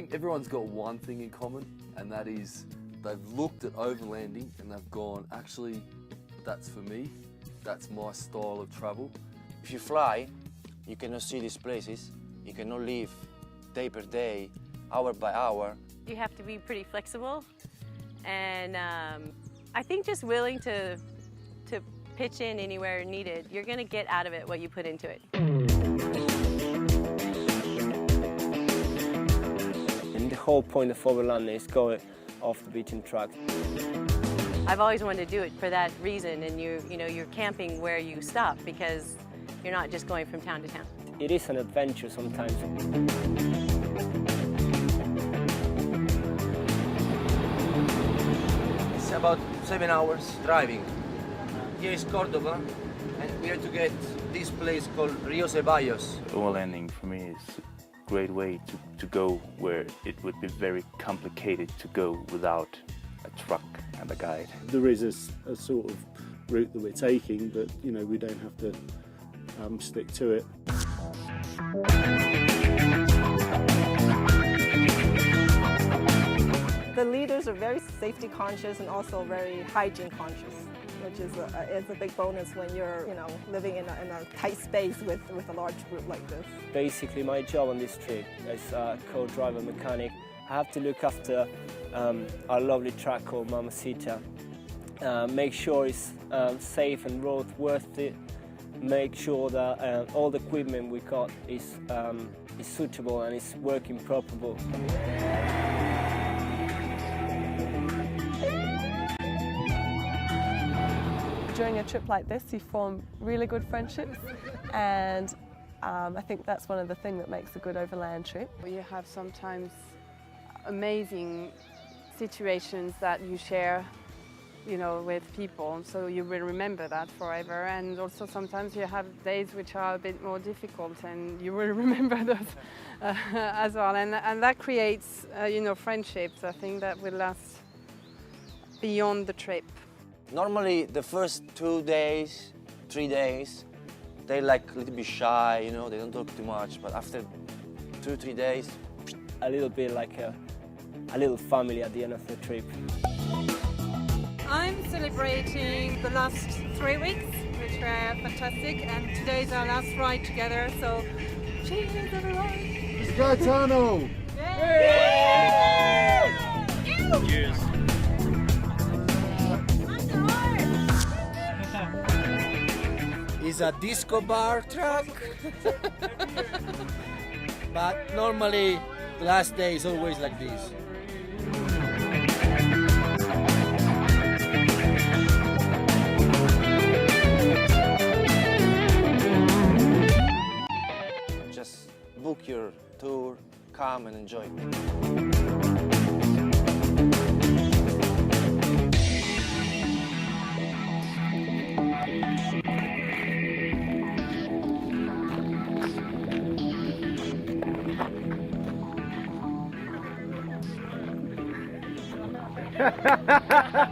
think everyone's got one thing in common, and that is they've looked at overlanding and they've gone, actually, that's for me, that's my style of travel. If you fly, you cannot see these places, you cannot live day per day, hour by hour. You have to be pretty flexible, and I think just willing to pitch in anywhere needed. You're going to get out of it what you put into it. And the whole point of overlanding is going off the beaten track. I've always wanted to do it for that reason, and you're camping where you stop because you're not just going from town to town. It is an adventure sometimes. It's about 7 hours driving. Here is Cordoba, and we are to get this place called Rio Ceballos. Overlanding for me is a great way to go where it would be very complicated to go without a truck and a guide. There is a sort of route that we're taking, but we don't have to stick to it. The leaders are very safety conscious and also very hygiene conscious, which is a big bonus when you're living in a tight space with a large group like this. Basically, my job on this trip as a co-driver mechanic, I have to look after our lovely truck called Mamacita. Make sure it's safe and roadworthy. Make sure that all the equipment we got is suitable and is working properly. During a trip like this, you form really good friendships, and I think that's one of the things that makes a good overland trip. You have sometimes amazing situations that you share, with people, so you will remember that forever. And also sometimes you have days which are a bit more difficult, and you will remember those as well. And that creates, friendships, I think, that will last beyond the trip. Normally the first 2 days, 3 days, they're like a little bit shy, they don't talk too much, but after 2-3 days, a little bit like a little family at the end of the trip. I'm celebrating the last 3 weeks, which were fantastic, and today is our last ride together, so cheers everyone! Gaetano! Cheers! It's a disco bar truck, but normally the last day is always like this. just book your tour, come and enjoy. Ha ha ha ha!